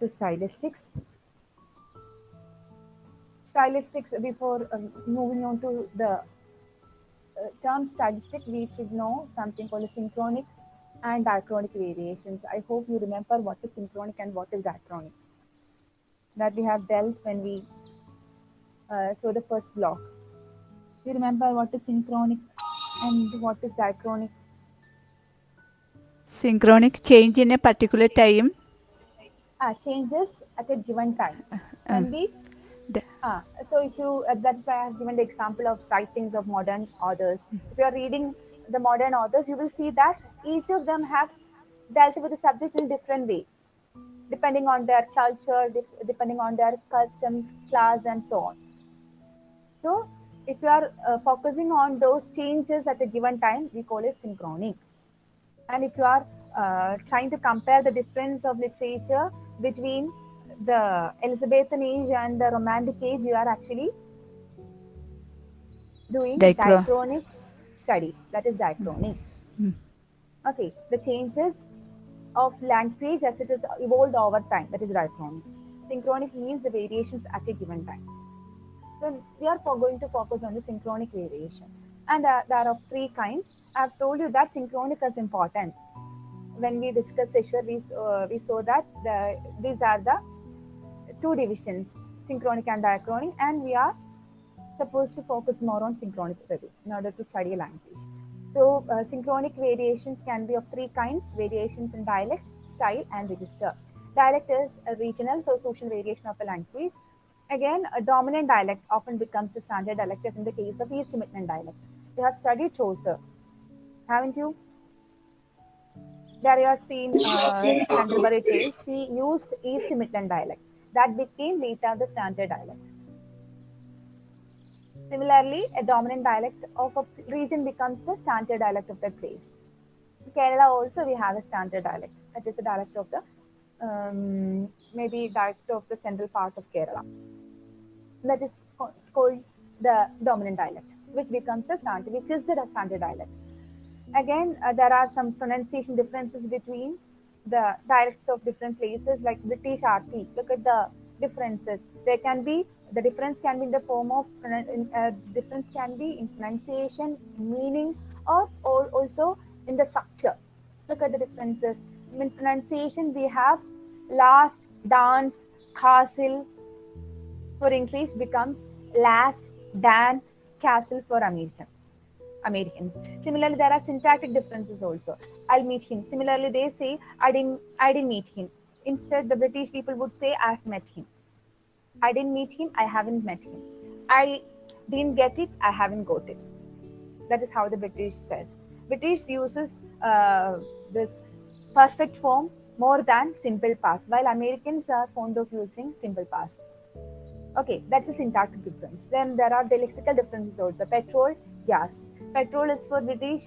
to stylistics. Stylistics, before moving on to the term stylistic, we should know something called synchronic and diachronic variations. I hope you remember what is synchronic and what is diachronic that we have dealt when we saw the first block. You remember what is synchronic and what is diachronic? Synchronic change in a particular time. Changes at a given time Uh, can be. the, So if you, that's why I have given the example of writings of modern authors. If you are reading the modern authors, you will see that each of them have dealt with the subject in different way, depending on their culture, depending on their customs, class, and so on. So if you are focusing on those changes at a given time, we call it synchronic. And if you are trying to compare the difference of literature between the Elizabethan age and the Romantic age, you are actually doing dichro- diachronic study. That is diachronic. Okay, the changes of language as it is evolved over time. That is diachronic. Synchronic means the variations at a given time. So we are going to focus on the synchronic variation. And there are three kinds. I've told you that synchronic is important. When we discussed Escher, we saw that these are the two divisions, synchronic and diachronic, and we are supposed to focus more on synchronic study in order to study a language. So, synchronic variations can be of three kinds: variations in dialect, style, and register. Dialect is a regional, so social variation of a language. Again, a dominant dialect often becomes the standard dialect, as in the case of East Midland dialect. You have studied Chaucer, haven't you? There you have seen Canterbury Tales. He used East Midland dialect. That became later the standard dialect. Similarly, a dominant dialect of a region becomes the standard dialect of that place. In Kerala also we have a standard dialect. That is a dialect of the maybe dialect of the central part of Kerala. That is called the dominant dialect, which becomes the standard, which is the standard dialect. Again, there are some pronunciation differences between the dialects of different places, like British RT. Look at the differences. There can be the difference can be in the form of difference can be in pronunciation, meaning, or also in the structure. Look at the differences. In pronunciation, we have last, dance, castle, for English becomes last, dance, castle for Americans. Similarly, there are syntactic differences also. I'll meet him. Similarly, they say I didn't meet him. Instead, the British people would say I've met him. I didn't meet him. I haven't met him. I didn't get it. I haven't got it. That is how the British says. British uses this perfect form more than simple past, while Americans are fond of using simple past. Okay, that's a syntactic difference. Then there are the lexical differences also. Petrol, gas. Petrol is for British,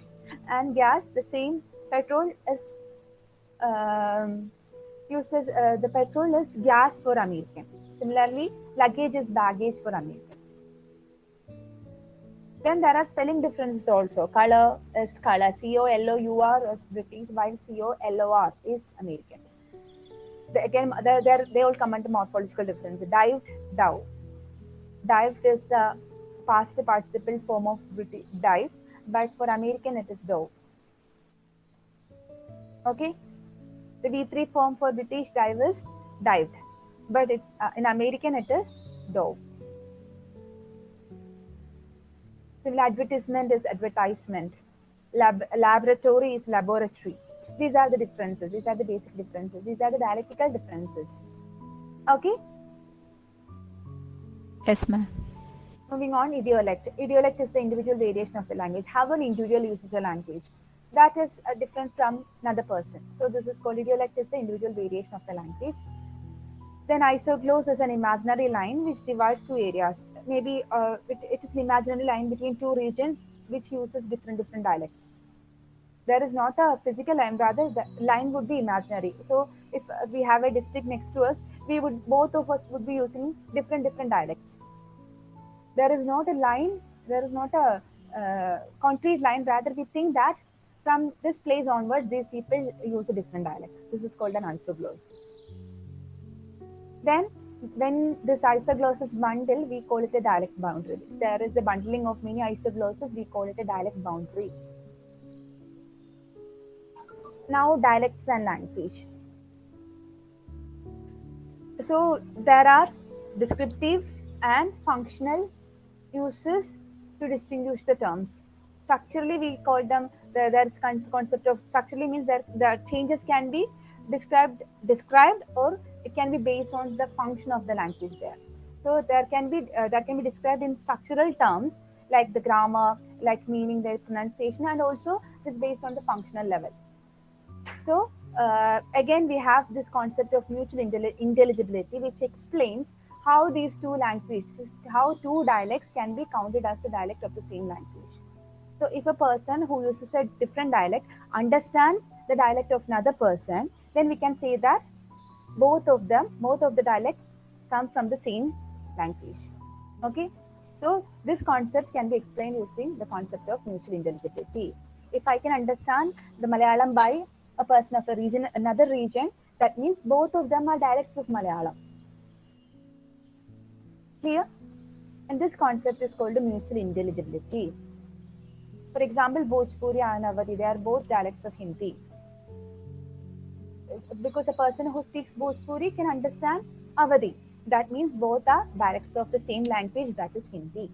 and gas the same. Petrol is uses the petrol is gas for American. Similarly, luggage is baggage for American. Then there are spelling differences also. Color is color. COLOUR is British, while COLOR is American. Again, they all come under morphological difference. Dived, dove. Dived is the past participle form of British dive, but for American it is dove. Okay, the V3 form for British dive is dived, but it's in American it is dove. Civil advertisement is advertisement. Laboratory is laboratory. These are the differences. These are the basic differences. These are the dialectical differences. Okay. yes, ma'am. Moving on, idiolect. Idiolect is the individual variation of a language. How an individual uses a language. That is different from another person. So this is called idiolect is the individual variation of the language. Then isogloss is an imaginary line which divides two areas. Maybe it is an imaginary line between two regions which uses different dialects. There is not a physical line, rather the line would be imaginary. So if we have a district next to us, we would both of us would be using different dialects. There is not a line, there is not a concrete line, rather we think that from this place onwards these people use a different dialect. This is called an isogloss. Then when this isoglosses bundle, we call it a dialect boundary. There is a bundling of many isoglosses, we call it a dialect boundary. Now dialects and language. So there are descriptive and functional uses to distinguish the terms. Structurally, we call them. There's concept of structurally means that the changes can be described, or it can be based on the function of the language there. So there can be described in structural terms like the grammar, like meaning, their pronunciation, and also it's based on the functional level. So again, we have this concept of mutual intelligibility, which explains how these two languages, how two dialects can be counted as the dialect of the same language. So if a person who uses a different dialect understands the dialect of another person, then we can say that both of the dialects come from the same language. Okay, so this concept can be explained using the concept of mutual intelligibility. If I can understand the Malayalam by a person of a region, another region, that means both of them are dialects of Malayalam. Clear? And this concept is called mutual intelligibility. For example, Bhojpuri and Awadhi, they are both dialects of Hindi. Because a person who speaks Bhojpuri can understand Awadhi. That means both are dialects of the same language, that is Hindi.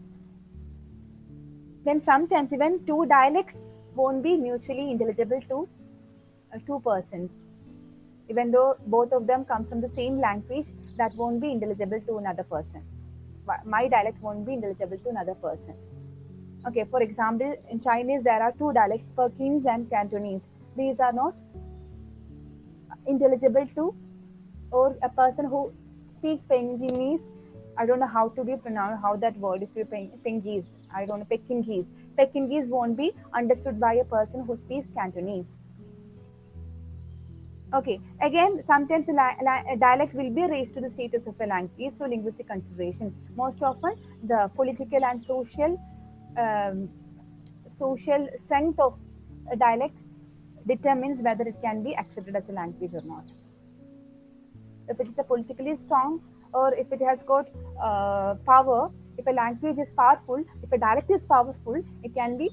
Then sometimes even two dialects won't be mutually intelligible to two persons. Even though both of them come from the same language, that won't be intelligible to another person. My dialect won't be intelligible to another person. Okay, for example, in Chinese there are two dialects, Perkins and Cantonese. These are not intelligible to, or a person who speaks Pekingese. I don't know how to be pronounced, how that word is to be Pekingese. I don't know, Pekingese. Pekingese won't be understood by a person who speaks Cantonese. Okay, again, sometimes a dialect will be raised to the status of a language through linguistic consideration. Most often, the political and um, social strength of a dialect determines whether it can be accepted as a language or not. If it is a politically strong, or if it has got power, if a language is powerful, if a dialect is powerful, it can be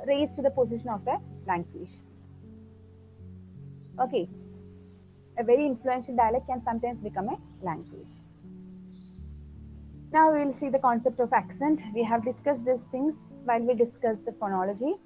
raised to the position of a language. Okay, a very influential dialect can sometimes become a language. Now we will see the concept of accent. We have discussed these things while we discuss the phonology.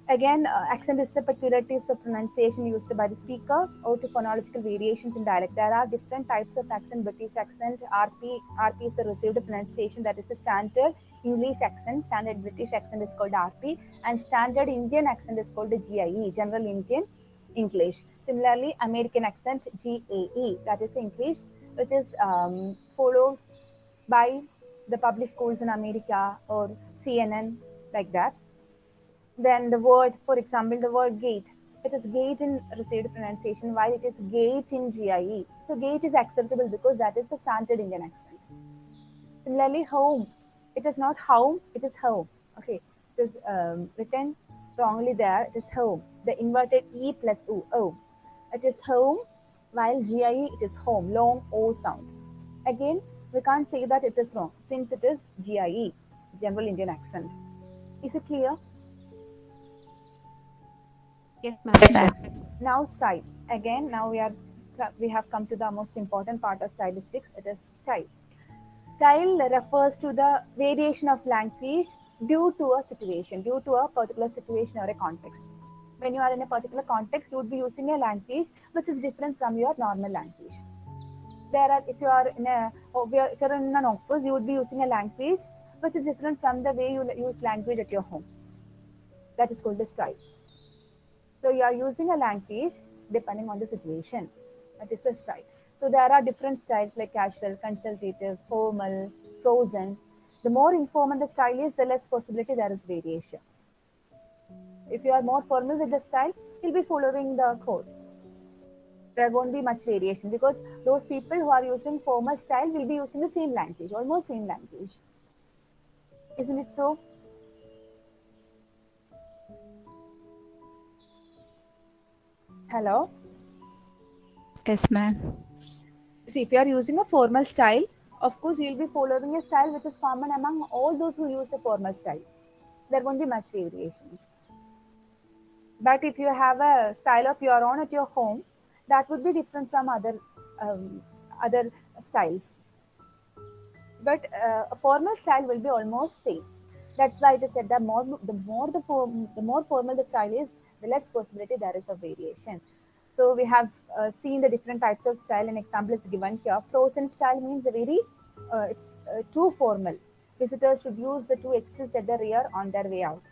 Again, accent is the peculiarities of pronunciation used by the speaker or to phonological variations in dialect. There are different types of accent. British accent, RP is a received pronunciation, that is the standard English accent. Standard British accent is called RP, and standard Indian accent is called the GIE, General Indian English. Similarly, American accent, GAE, that is English, which is followed by the public schools in America or CNN, like that. Then the word, for example, the word gate. It is gate in received pronunciation, while it is gate in GIE. So gate is acceptable because that is the standard Indian accent. Similarly, home. It is not home, it is home. Okay, it is written wrongly there. It is home. The inverted E plus U. Oh, it is home, while GIE it is home. Long O sound. Again, we can't say that it is wrong since it is GIE, General Indian accent. Is it clear? Yes, ma'am. Now style. Again, now we have come to the most important part of stylistics. It is style. Style refers to the variation of language due to a situation, due to a particular situation or a context. When you are in a particular context, you would be using a language which is different from your normal language. There are, if you are in a, if you're in an office, you would be using a language which is different from the way you use language at your home. That is called the style. So you are using a language depending on the situation. That is a style. So there are different styles like casual, consultative, formal, frozen. The more informal the style is, the less possibility there is variation. If you are more formal with the style, you'll be following the code. There won't be much variation because those people who are using formal style will be using the same language, almost same language. Isn't it so? Hello? Yes, ma'am. See, if you are using a formal style, of course you will be following a style which is common among all those who use a formal style. There won't be much variations. But if you have a style of your own at your home, that would be different from other styles. But a formal style will be almost same. That's why it is said that the more formal the style is, the less possibility there is of variation. So we have seen the different types of style. An example is given here. Frozen style means a very it's too formal. Visitors should use the two exits at the rear on their way out.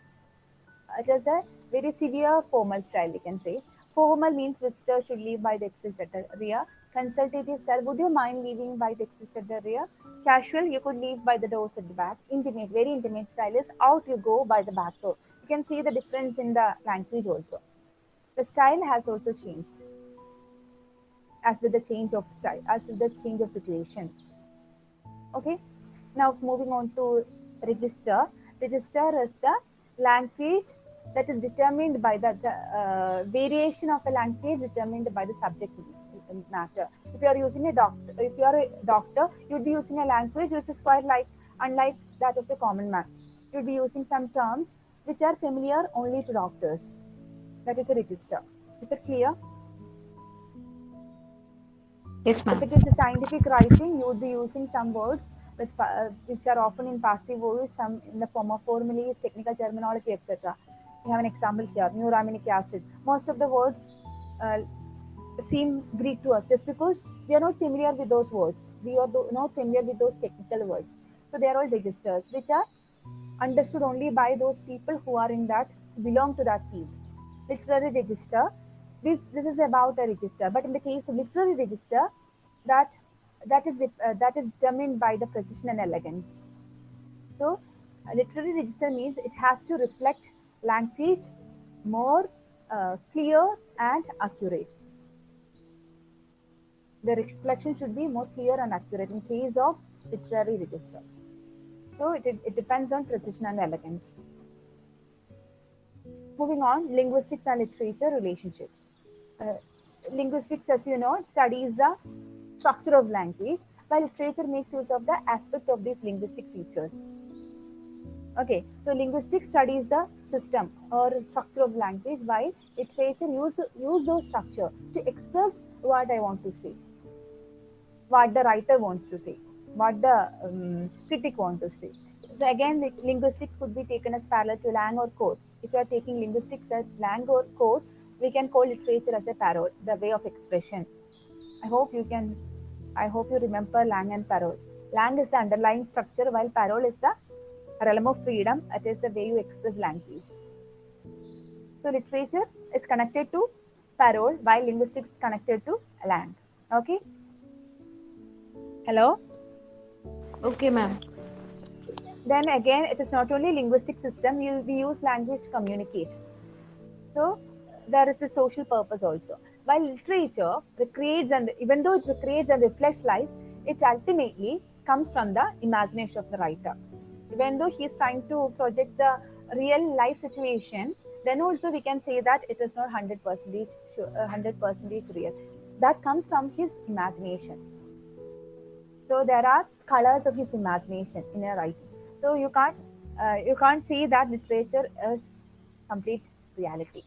It is a very severe formal style, we can say. Formal means visitors should leave by the exit at the rear. Consultative style, would you mind leaving by the exit at the rear? Casual, you could leave by the doors at the back. Intimate, very intimate style is out you go by the back door. You can see the difference in the language also. The style has also changed as with the change of style, as with the change of situation. Okay, now moving on to register. Register is the language that is determined by the variation of the language determined by the subject matter. If you are using if you are a doctor, you would be using a language which is quite like unlike that of the common man. You would be using some terms which are familiar only to doctors. That is a register. Is it clear? Yes, If ma'am. it is a scientific writing, you would be using some words which are often in passive voice, some in the form of formulas, technical terminology, etc. We have an example here: neuraminic acid. Most of the words uh, seem Greek to us just because we are not familiar with those words. We are not familiar with those technical words. So they are all registers which are understood only by those people who are in that belong to that field. Literary register. This is about a register, but in the case of literary register, that that is determined by the precision and elegance. So, a literary register means it has to reflect language more clear and accurate. The reflection should be more clear and accurate in case of literary register. So it depends on precision and elegance. Moving on, linguistics and literature relationship. Uh, Linguistics, as you know, studies the structure of language, while literature makes use of the aspect of these linguistic features. Okay, so linguistics studies the system or structure of language, while literature use those structure to express what I want to say, what the writer wants to say, what the critic wants to say. So again, linguistics could be taken as parallel to lang or code. If you are taking linguistics as lang or code, we can call literature as a parole, the way of expression. I hope you can. I hope you remember lang and parole. Lang is the underlying structure, while parole is the realm of freedom. It is the way you express language. So literature is connected to parole, while linguistics is connected to lang. Okay. Hello. Okay, ma'am. Then again, it is not only linguistic system. We use language to communicate. So there is the social purpose also. While literature recreates and even though it recreates and reflects life, it ultimately comes from the imagination of the writer. Even though he is trying to project the real life situation, then also we can say that it is not 100% 100% real. That comes from his imagination. So there are colors of his imagination in a writing. So you can't say that literature is complete reality.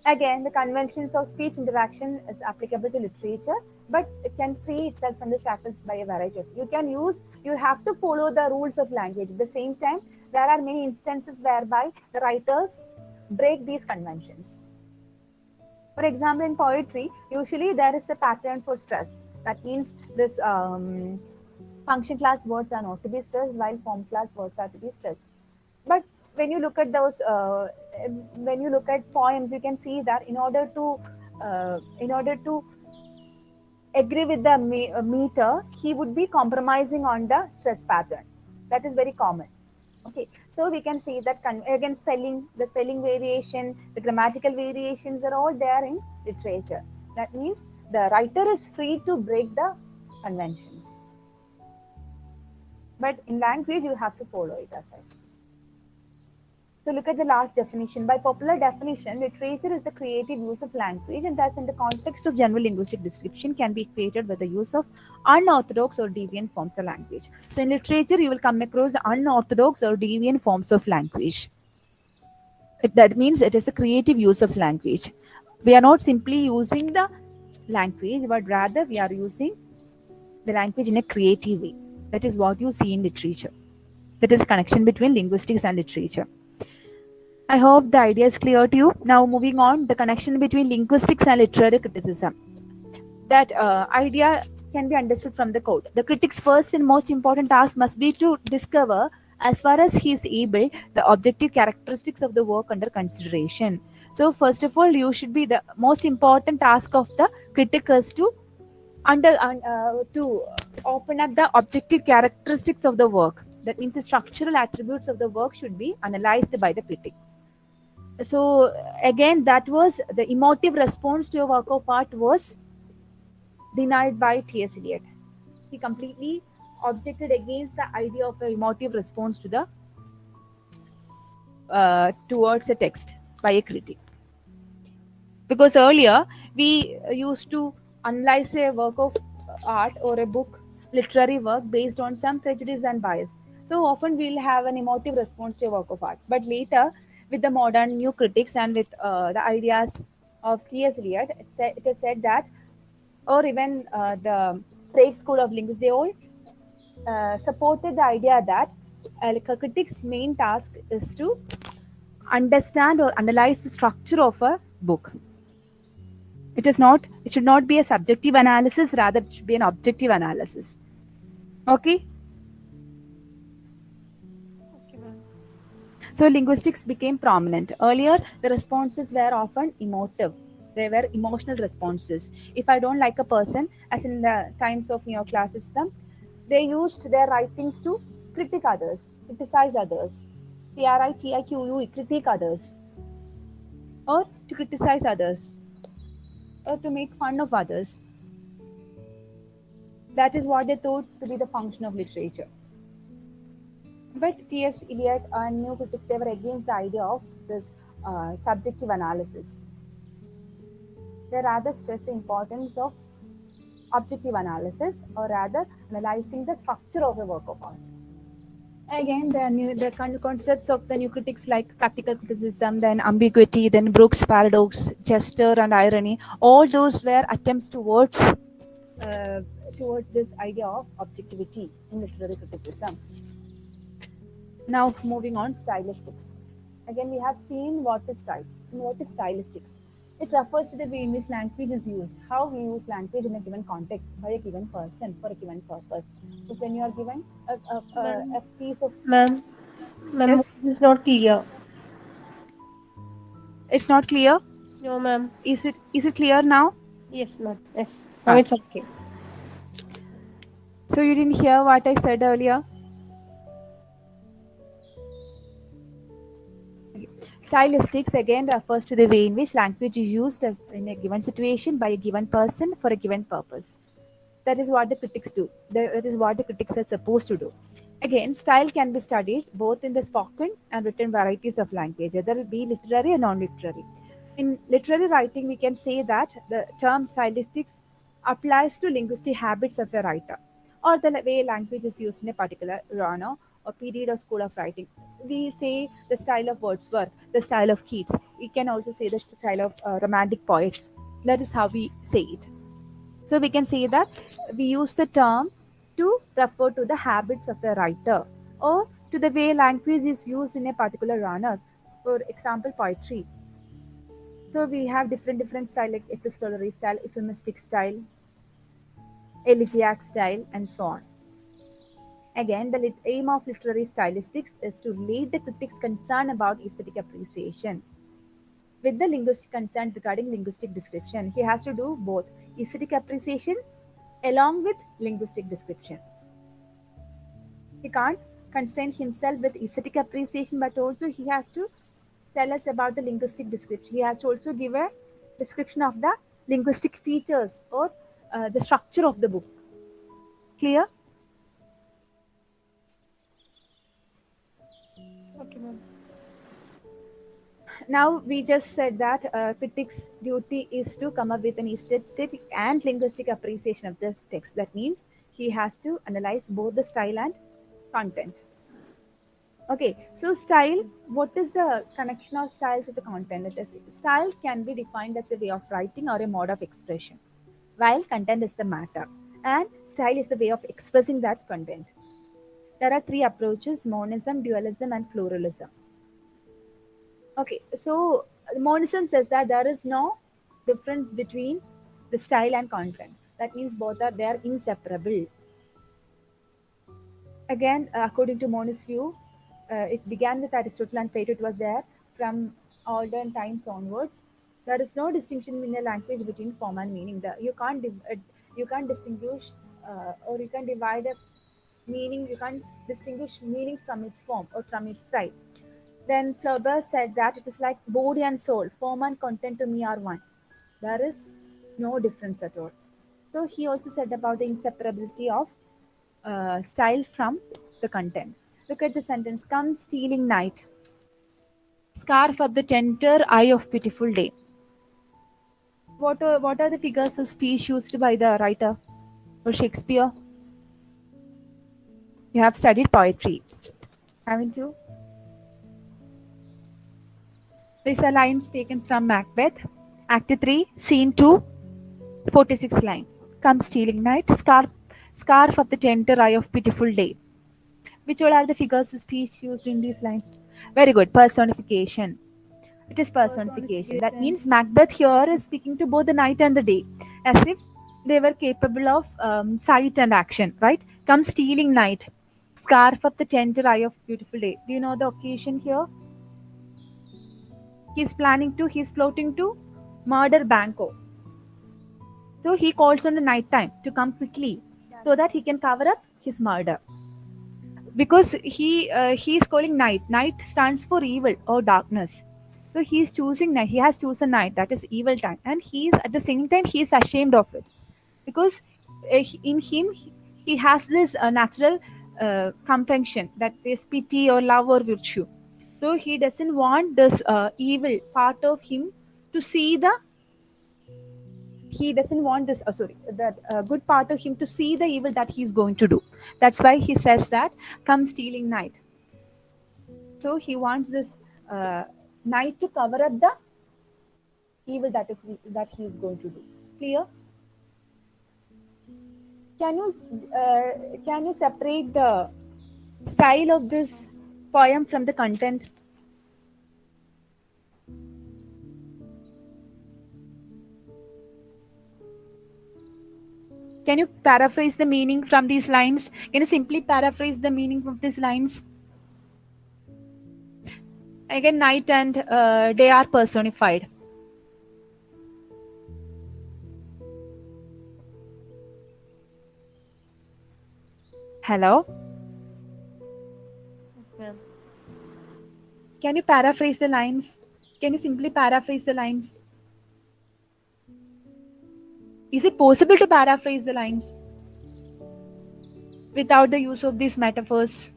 Again, the conventions of speech interaction is applicable to literature, but it can free itself from the shackles by a variety of. You have to follow the rules of language. At the same time, there are many instances whereby the writers break these conventions. For example, in poetry, usually there is a pattern for stress. That means this function class words are not to be stressed, while form class words are to be stressed. But when you look at when you look at poems, you can see that in order to agree with the meter, he would be compromising on the stress pattern. That is very common. Okay, so we can see that again the spelling variation, the grammatical variations are all there in literature. That means the writer is free to break the conventions. But in language, you have to follow it as such. So look at the last definition. By popular definition, literature is the creative use of language, and thus in the context of general linguistic description can be created by the use of unorthodox or deviant forms of language. So in literature, you will come across unorthodox or deviant forms of language. That means it is a creative use of language. We are not simply using the language, but rather we are using the language in a creative way. That is what you see in literature. That is a connection between linguistics and literature. I hope the idea is clear to you. Now, moving on, the connection between linguistics and literary criticism. That idea can be understood from the quote. The critic's first and most important task must be to discover, as far as he is able, the objective characteristics of the work under consideration. So, first of all, you should be the most important task of the critic is to to open up the objective characteristics of the work. That means the structural attributes of the work should be analyzed by the critic. So again, that was the emotive response to a work of art was denied by T.S. Eliot. He completely objected against the idea of an emotive response to the towards a text by a critic. Because earlier we used to analyze a work of art or a book, literary work based on some prejudice and bias. So often we'll have an emotive response to a work of art. But later, with the modern new critics and with the ideas of T.S. Eliot, it is said that, or even the Prague School of Linguistics, they all supported the idea that like a critic's main task is to understand or analyze the structure of a book. It should not be a subjective analysis, rather it should be an objective analysis. Okay? Okay, ma'am. So linguistics became prominent. Earlier, the responses were often emotive. They were emotional responses. If I don't like a person, as in the times of neoclassicism, they used their writings to critique others, criticize others. CRITIQU, critique others, or to criticize others, or to make fun of others. That is what they thought to be the function of literature. But T.S. Eliot and new critics, they were against the idea of this subjective analysis. They rather stress the importance of objective analysis, or rather analyzing the structure of a work of art. Again, the concepts of the new critics like practical criticism, then ambiguity, then Brooks' paradox, gesture and irony, all those were attempts towards this idea of objectivity in literary criticism. Now moving on, stylistics. Again, we have seen what is style and what is stylistics. It refers to the way in which language is used, how we use language in a given context by a given person for a given purpose. Because when you are given a piece of Ma'am, ma'am, yes, this is not clear. it's not clear. No, ma'am. Is it clear now? Yes, ma'am. Yes. Now Ah. it's okay. So you didn't hear what I said earlier? Stylistics again refers to the way in which language is used as in a given situation by a given person for a given purpose. That is what the critics do. That is what the critics are supposed to do. Again, style can be studied both in the spoken and written varieties of language, whether it be literary or non-literary. In literary writing, we can say that the term stylistics applies to linguistic habits of a writer, or the way language is used in a particular genre or period or school of writing. We say the style of Wordsworth, the style of Keats. We can also say the style of romantic poets. That is how we say it. So we can say that we use the term to refer to the habits of a writer, or to the way language is used in a particular genre. For example, poetry. So we have different style like epistolary style, euphemistic style, elegiac style, and so on. Again, the aim of literary stylistics is to relate the critic's concern about aesthetic appreciation with the linguistic concern regarding linguistic description. He has to do both aesthetic appreciation along with linguistic description. He can't constrain himself with aesthetic appreciation, but also he has to tell us about the linguistic description. He has to also give a description of the linguistic features or the structure of the book. Clear? Okay, ma'am. now we just said that critic's duty is to come up with an aesthetic and linguistic appreciation of this text. That means he has to analyze both the style and content. Okay, so style, what is the connection of style to the content? It is, style can be defined as a way of writing or a mode of expression, while content is the matter, and style is the way of expressing that content. There are three approaches: monism, dualism, and pluralism. Okay, so monism says that there is no difference between the style and content. That means both are they are inseparable. Again, according to monist view, it began with Aristotle and Plato. It was there from olden times onwards. There is no distinction in a language between form and meaning. You can't distinguish or you can divide a meaning. You can't distinguish meaning from its form or from its style. Then Flaubert said that it is like body and soul, form and content to me are one. There is no difference at all. So he also said about the inseparability of style from the content. Look at the sentence: "Come stealing night, scarf of the tender eye of beautiful day." What are the figures of speech used by the writer or Shakespeare? You have studied poetry, haven't you? These are lines taken from Macbeth, Act 3, Scene 2, 46 line. "Come stealing night, scarf of the tender eye of beautiful day." Which all are the figures of speech used in these lines? Very good. Personification. It is personification. That means Macbeth here is speaking to both the night and the day, as if they were capable of sight and action, right? "Come stealing night, scarf of the tender eye of beautiful day." Do you know the occasion here? He's floating to murder Banco. So he calls on the night time to come quickly so that he can cover up his murder. Because he is calling night. Night stands for evil or darkness. So he is choosing night. He has chosen night, that is evil time, and he is at the same time he is ashamed of it, because in him he has this natural compunction, that is pity or love or virtue. So he doesn't want this evil part of him to see the. He doesn't want this. That good part of him to see the evil that he's going to do. That's why he says that, "Come stealing night." So he wants this night to cover up the evil that he is going to do. Clear? Can you separate the style of this poem from the content? Can you paraphrase the meaning from these lines? Can you simply paraphrase the meaning of these lines? Again, night and day are personified. Hello? Yes, ma'am. Can you paraphrase the lines? Can you simply paraphrase the lines? Is it possible to paraphrase the lines without the use of these metaphors?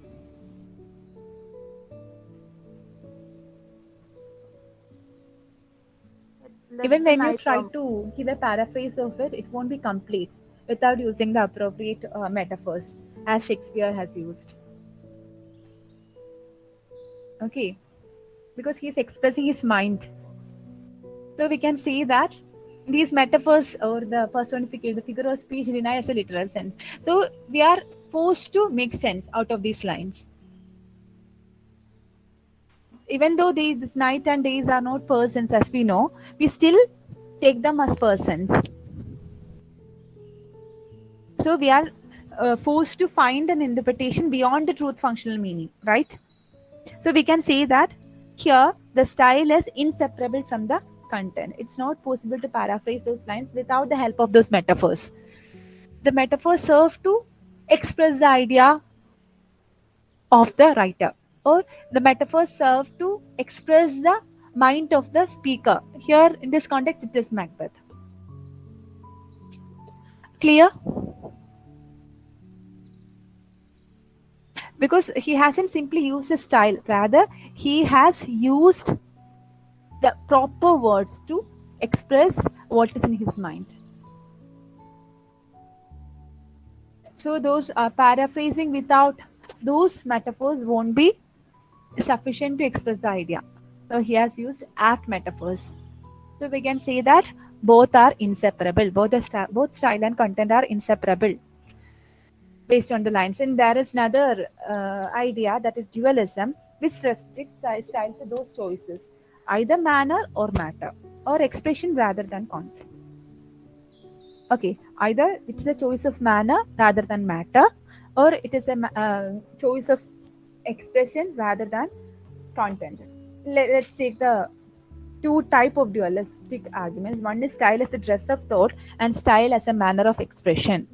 Even when you try to give a paraphrase of it, it won't be complete without using the appropriate metaphors as Shakespeare has used. Okay, because he is expressing his mind. So we can see that these metaphors or the personification, the figure of speech denies a literal sense. So we are forced to make sense out of these lines. Even though these night and days are not persons, as we know, we still take them as persons. So we are forced to find an interpretation beyond the truth functional meaning, right? So we can say that here the style is inseparable from the content. It's not possible to paraphrase those lines without the help of those metaphors. The metaphors serve to express the idea of the writer, or the metaphors serve to express the mind of the speaker. Here in this context it is Macbeth. Clear? Because he hasn't simply used a style, rather he has used the proper words to express what is in his mind. So those paraphrasing without those metaphors won't be sufficient to express the idea. So he has used apt metaphors. So we can say that both are inseparable. Both style and content are inseparable based on the lines. And there is another idea, that is dualism, which restricts style to those choices, either manner or matter, or expression rather than content. Okay, either it's a choice of manner rather than matter, or it is a choice of expression rather than content. Let's take the two type of dualistic arguments. One is style as a dress of thought and style as a manner of expression.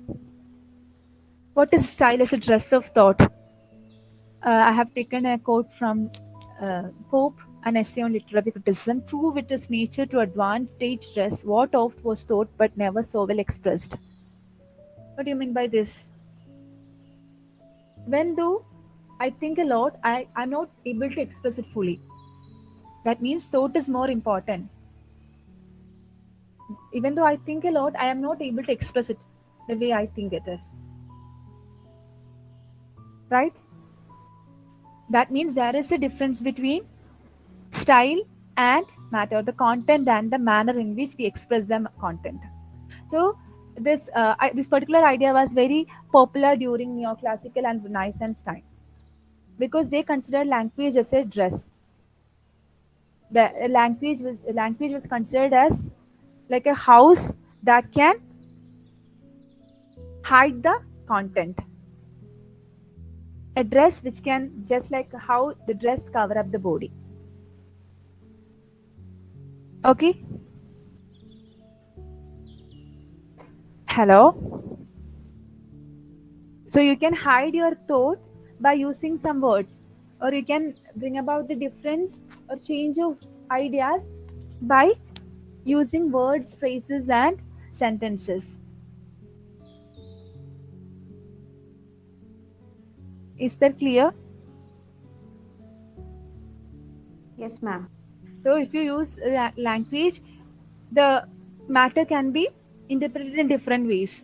What is style as a dress of thought? I have taken a quote from Pope, an essay on literary criticism. True wit is nature to advantage dress, what oft was thought but never so well expressed. What do you mean by this? When though I think a lot, I'm not able to express it fully. That means thought is more important. Even though I think a lot, I am not able to express it the way I think it is. Right? That means there is a difference between style and matter, the content and the manner in which we express the content. So this particular idea was very popular during neoclassical and Renaissance time, because they considered language as a dress. The language was considered as like a house that can hide the content, a dress which can, just like how the dress cover up the body. Okay. Hello. So you can hide your thought by using some words, or you can bring about the difference or change of ideas by using words, phrases, and sentences. Is that clear? Yes, ma'am. So if you use language, the matter can be interpreted in different ways.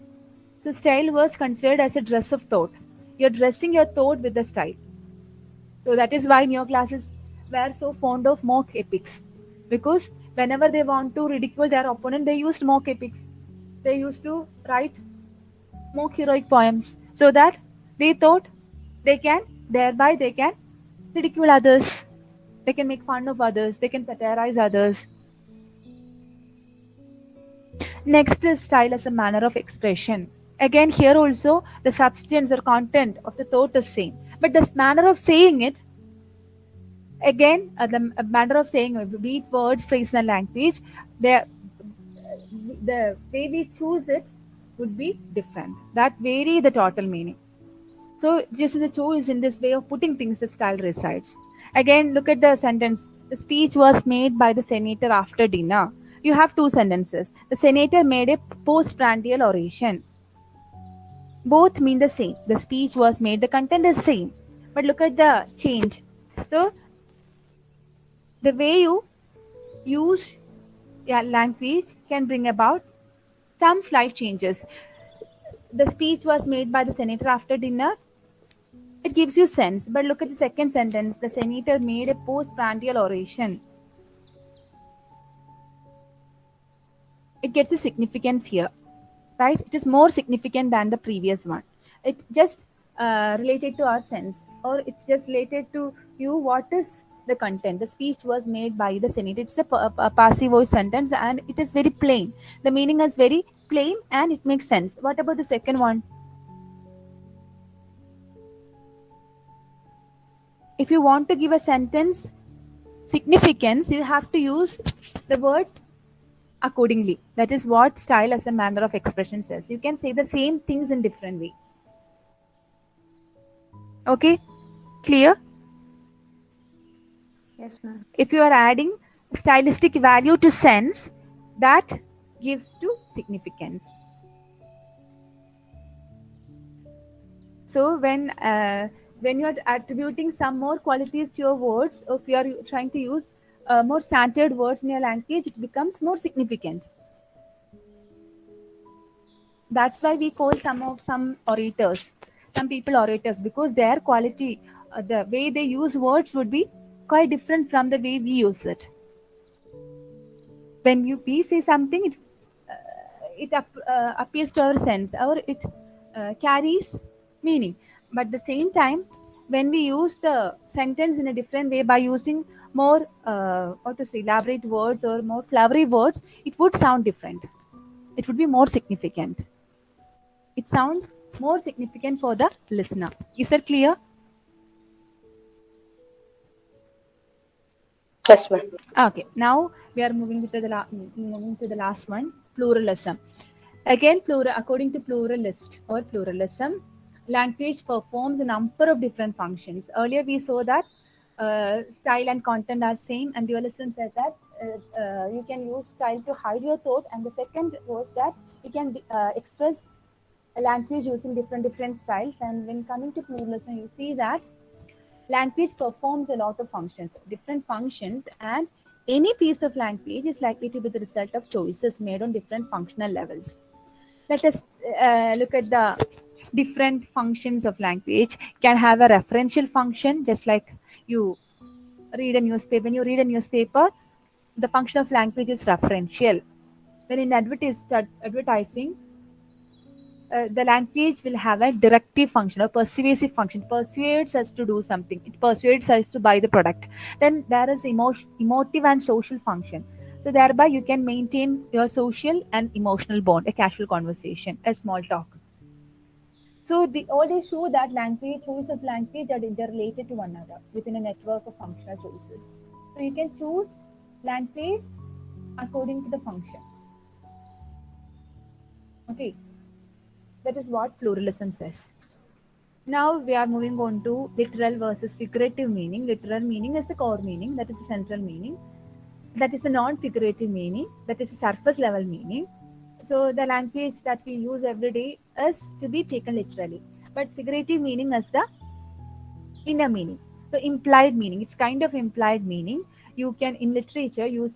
So style was considered as a dress of thought. You're dressing your thought with the style. So that is why neoclassics were so fond of mock epics, because whenever they want to ridicule their opponent, they used mock epics. They used to write mock heroic poems, so that they thought thereby they can ridicule others, they can make fun of others, they can satirize others. Next is style as a manner of expression. Again, here also the substance or content of the thought is same, but the manner of saying it, again, the manner of saying it, be it words, phrase, and language, the way we choose it would be different. That vary the total meaning. So just in the choice, in this way of putting things, the style resides. Again, look at the sentence. The speech was made by the senator after dinner. You have two sentences. The senator made a postprandial oration. Both mean the same. The speech was made, the content is same. But look at the change. So the way you use language can bring about some slight changes. The speech was made by the senator after dinner. It gives you sense. But look at the second sentence. The senator made a postprandial oration. It gets a significance here, right? It is more significant than the previous one. It just related to our sense, or it's just related to you what is the content. The speech was made by the senator. It's a passive voice sentence, and it is very plain. The meaning is very plain and it makes sense. What about the second one? If you want to give a sentence significance, you have to use the words accordingly. That is what style as a manner of expression says. You can say the same things in different way. Okay, clear? Yes, ma'am. If you are adding stylistic value to sense, that gives to significance. So when you are attributing some more qualities to your words, or if you are trying to use more standard words in your language, it becomes more significant. That's why we call some people orators, because their quality, the way they use words would be quite different from the way we use it. When we say something, it appeals to our sense, or it carries meaning. But at the same time, when we use the sentence in a different way by using more elaborate words or more flowery words, it would sound different. It would be more significant. It sound more significant for the listener. Is that clear? Yes, ma'am. Okay, now we are moving to the last one, pluralism. Again, according to pluralist or pluralism, language performs a number of different functions. Earlier we saw that style and content are same, and dualism said that you can use style to hide your thought, and the second was that you can express a language using different styles. And when coming to pluralism, you see that language performs a lot of different functions, and any piece of language is likely to be the result of choices made on different functional levels. Let us look at the different functions of language. Can have a referential function, just like you read a newspaper. When you read a newspaper, the function of language is referential. When in advertising, the language will have a directive function or persuasive function. It persuades us to do something. It persuades us to buy the product. Then there is emotive and social function. So thereby you can maintain your social and emotional bond, a casual conversation, a small talk. So all they show that choice of language are interrelated to one another within a network of functional choices. So you can choose language according to the function. Okay. That is what pluralism says. Now we are moving on to literal versus figurative meaning. Literal meaning is the core meaning, that is the central meaning. That is the non-figurative meaning, that is the surface level meaning. So the language that we use every day is to be taken literally. But figurative meaning is the inner meaning. So implied meaning, it's kind of implied meaning. You can, in literature, you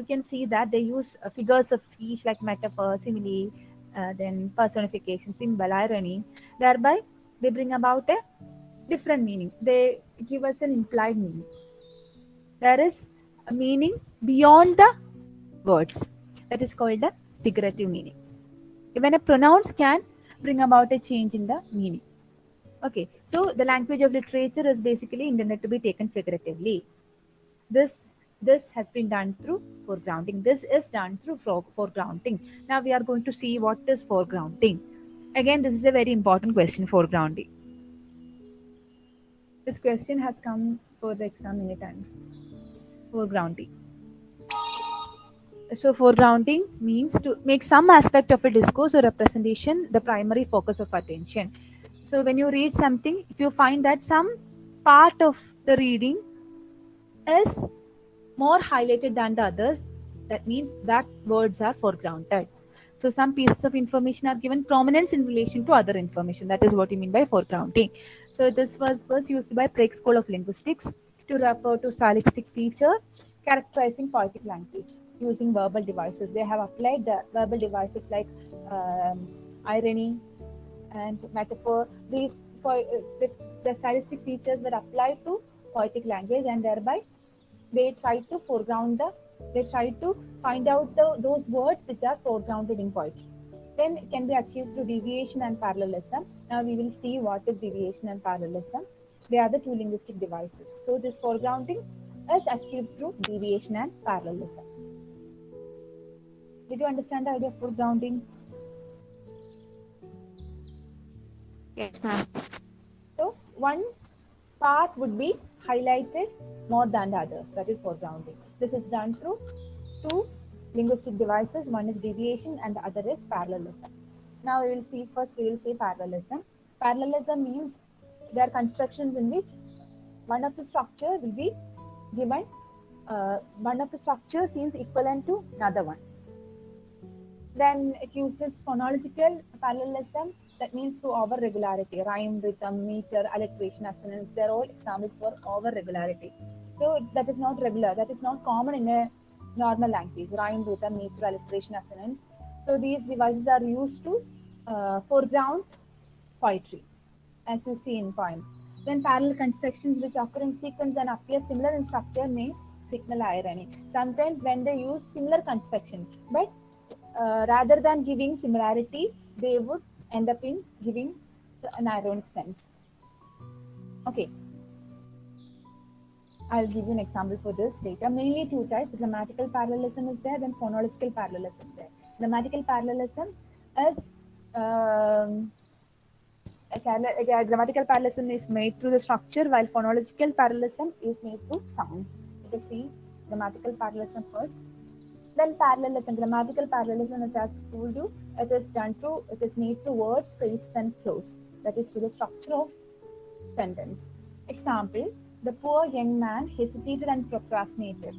can see that they use figures of speech like metaphor, simile, then personification, symbol, irony. Thereby, they bring about a different meaning. They give us an implied meaning. There is a meaning beyond the words. That is called the figurative meaning. Even a pronouns can bring about a change in the meaning. Okay, so the language of literature is basically intended to be taken figuratively. This has been done through foregrounding. This is done through foregrounding. Now we are going to see what is foregrounding. Again, this is a very important question, foregrounding. This question has come for the exam many times. Foregrounding. So foregrounding means to make some aspect of a discourse or representation the primary focus of attention. So when you read something, if you find that some part of the reading is more highlighted than the others, that means that words are foregrounded. So some pieces of information are given prominence in relation to other information. That is what you mean by foregrounding. So this was first used by Prague School of Linguistics to refer to stylistic feature characterizing poetic language using verbal devices. They have applied the verbal devices like irony and metaphor. These the stylistic features were applied to poetic language, and thereby they try to find out those words which are foregrounded in poetry. Then it can be achieved through deviation and parallelism. Now we will see what is deviation and parallelism. They are the two linguistic devices. So this foregrounding is achieved through deviation and parallelism. Did you understand the idea of foregrounding? Yes, ma'am. So one part would be highlighted more than the others. That is foregrounding. This is done through two linguistic devices. One is deviation and the other is parallelism. Now we will see parallelism. Parallelism means there are constructions in which one of the structure will be given, one of the structure seems equivalent to another one. Then it uses phonological parallelism That means through over regularity, rhyme, rhythm, meter, alliteration, assonance. They're all examples for over regularity. So that is not regular. That is not common in a normal language. Rhyme, rhythm, meter, alliteration, assonance. So these devices are used to foreground poetry, as you see in poem. Then parallel constructions which occur in sequence and appear similar in structure may signal irony. Sometimes when they use similar construction, but rather than giving similarity, they would end up in giving an ironic sense. Okay, I'll give you an example for this later. Mainly two types: grammatical parallelism is there, then phonological parallelism is there. Grammatical parallelism is grammatical parallelism is made through the structure, while phonological parallelism is made through sounds. Let us see grammatical parallelism first. Then parallelism, grammatical parallelism, as I told you, it is made through words, phrases, and flows. That is through the structure of sentence. Example: the poor young man hesitated and procrastinated.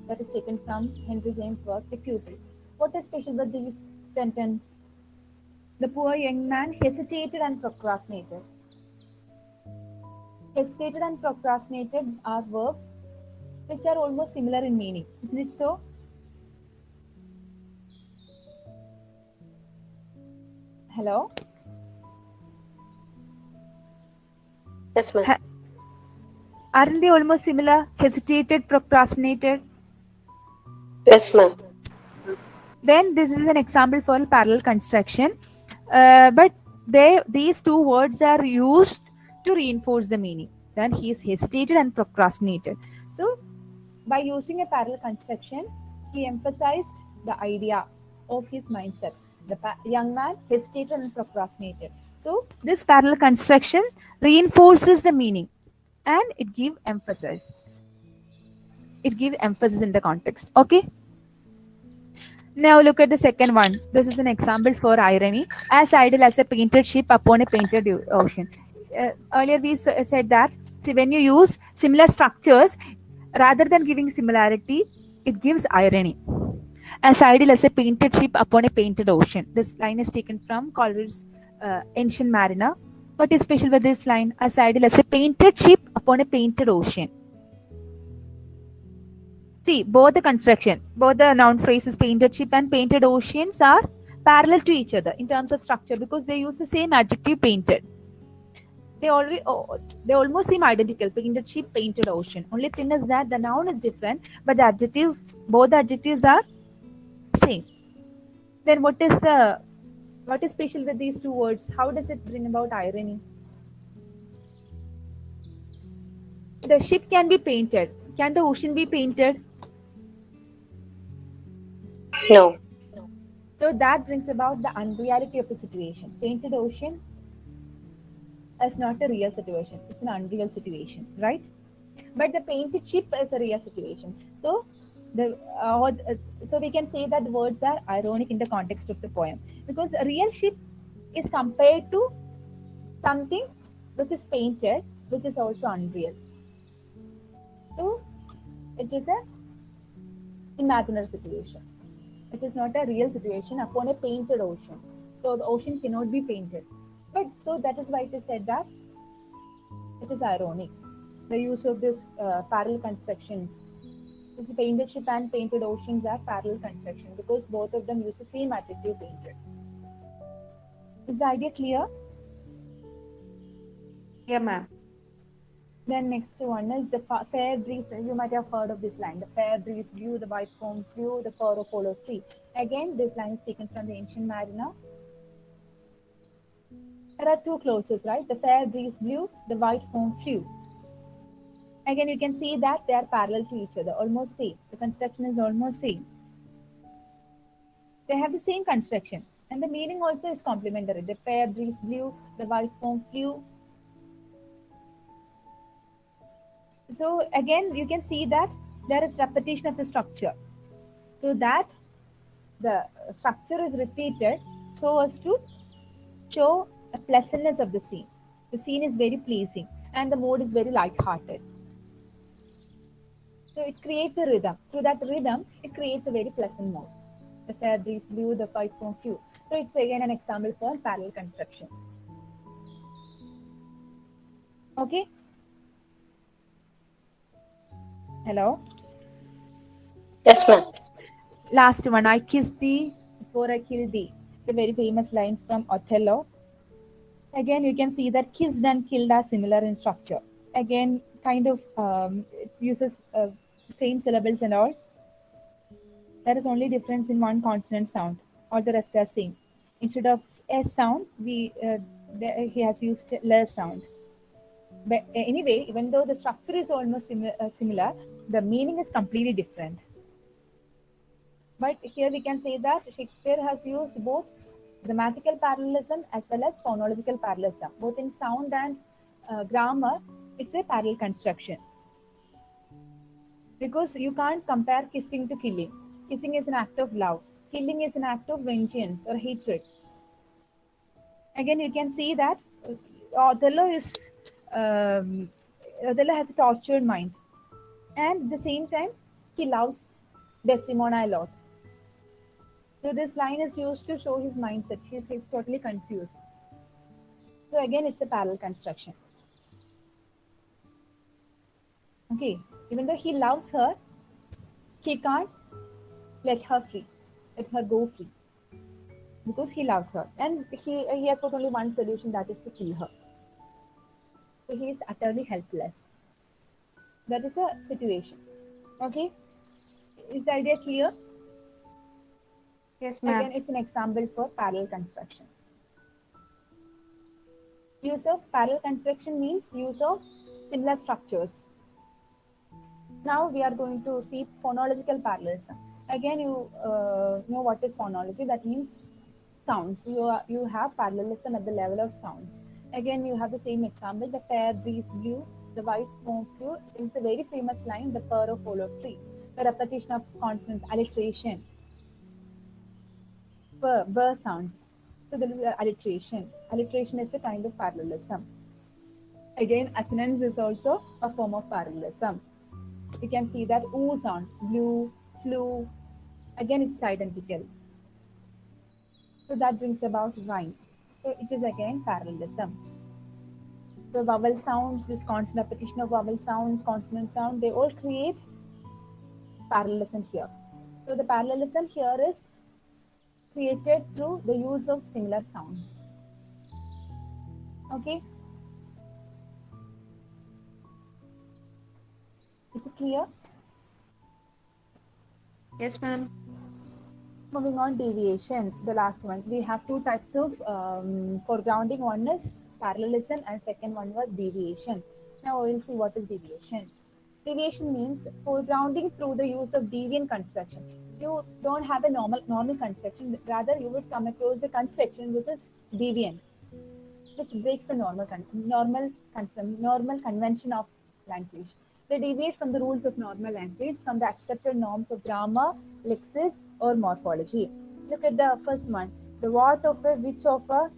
That is taken from Henry James' work, The Pupil. What is special with this sentence? The poor young man hesitated and procrastinated. Hesitated and procrastinated are verbs which are almost similar in meaning. Isn't it so? Hello? Yes, ma'am. Aren't they almost similar? Hesitated, procrastinated. Yes, ma'am. Then this is an example for parallel construction. But these two words are used to reinforce the meaning. Then he is hesitated and procrastinated. So by using a parallel construction, he emphasized the idea of his mindset. The young man hesitated and procrastinated. So this parallel construction reinforces the meaning and it gives emphasis. It gives emphasis in the context. Okay. Now look at the second one. This is an example for irony. As idle as a painted ship upon a painted ocean. Earlier we said that when you use similar structures, rather than giving similarity, it gives irony. As idle as a painted ship upon a painted ocean. This line is taken from Coleridge's Ancient Mariner. What is special with this line? As idle as a painted ship upon a painted ocean. See, both the noun phrases painted ship and painted oceans are parallel to each other in terms of structure because they use the same adjective painted. They almost seem identical. Painted ship, painted ocean. Only thing is that the noun is different, but both the adjectives are same. Then what is special with these two words? How does it bring about irony? The ship can be painted. Can the ocean be painted? No. So that brings about the unreality of the situation. Painted ocean is not a real situation. It's an unreal situation, right? But the painted ship is a real situation. So so we can say that the words are ironic in the context of the poem because a real ship is compared to something which is painted, which is also unreal. So it is an imaginary situation. It is not a real situation upon a painted ocean. So the ocean cannot be painted. But so that is why it is said that it is ironic. The use of this parallel constructions. This painted ship and painted oceans are parallel construction because both of them use the same adjective painted. Is the idea clear? Yeah, ma'am. Then next one is the fair breeze. You might have heard of this line. The fair breeze blew, the white foam flew, the furrow followed free. Again, this line is taken from the Ancient Mariner. There are two clauses, right? The fair breeze blew, the white foam flew. Again, you can see that they are parallel to each other, almost same. The construction is almost same. They have the same construction. And the meaning also is complementary. The fair breeze blew, the white foam flew. So again, you can see that there is repetition of the structure. So that the structure is repeated so as to show a pleasantness of the scene. The scene is very pleasing and the mood is very light-hearted. So it creates a rhythm. Through that rhythm, it creates a very pleasant mood. The fair breeze blew, the white foam flew. So it's again an example for parallel construction. Okay. Hello. Yes, ma'am. Last one. I kissed thee before I killed thee. It's a very famous line from Othello. Again, you can see that kissed and killed are similar in structure. Again, kind of it uses same syllables and all. There is only difference in one consonant sound. All the rest are same. Instead of S sound, he has used L sound. But anyway, even though the structure is almost similar, the meaning is completely different. But here we can say that Shakespeare has used both grammatical parallelism as well as phonological parallelism. Both in sound and grammar, it's a parallel construction. Because you can't compare kissing to killing. Kissing is an act of love. Killing is an act of vengeance or hatred. Again, you can see that Othello has a tortured mind, and at the same time, he loves Desdemona a lot. So this line is used to show his mindset. He's totally confused. So again, it's a parallel construction. Okay, even though he loves her, he can't let her go free, because he loves her, and he has got only one solution, that is to kill her. So he is utterly helpless. That is a situation. Okay, is the idea clear? Yes, ma'am. Again, it's an example for parallel construction. Use of parallel construction means use of similar structures. Now we are going to see phonological parallelism. Again, you know what is phonology. That means sounds. You have parallelism at the level of sounds. Again, you have the same example. The fair breeze blew, the white foam flew. It's a very famous line, the furrow followed free. The repetition of consonants, alliteration. Burr sounds. So there is alliteration. Alliteration is a kind of parallelism. Again, assonance is also a form of parallelism. You can see that oo sound, blew, flew. Again, it's identical. So that brings about rhyme. So it is again parallelism. So vowel sounds, this constant repetition of vowel sounds, consonant sound, they all create parallelism here. So the parallelism here is created through the use of similar sounds. Okay? Is it clear? Yes, ma'am. Moving on, deviation, the last one. We have two types of foregrounding. One is parallelism and second one was deviation. Now we'll see what is deviation. Deviation means foregrounding through the use of deviant construction. You don't have a normal construction, rather you would come across a construction which is deviant, which breaks the normal convention of language. They deviate from the rules of normal language, from the accepted norms of grammar, lexis, or morphology. Look at the first one. The what of a which of a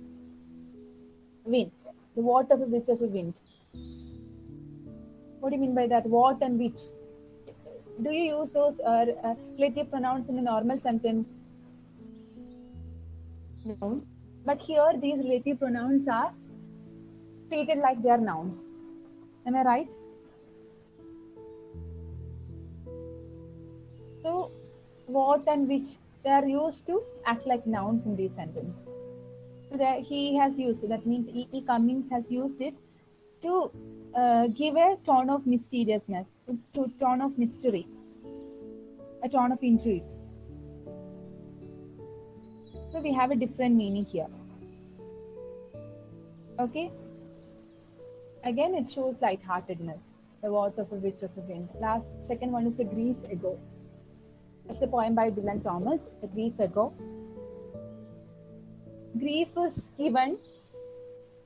wind. The what of a which of a wind. What do you mean by that? What and which? Do you use those relative pronouns in a normal sentence? No. But here, these relative pronouns are treated like they are nouns. Am I right? So, what and which, they are used to act like nouns in this sentence. So that he has used it. That means E. Cummings has used it to give a tone of mysteriousness, to tone of mystery, a tone of intrigue. So we have a different meaning here. Okay. Again, it shows lightheartedness. The what of a witch of a wind. Second one is a grief ego. It's a poem by Dylan Thomas, A Grief Ego. Grief is given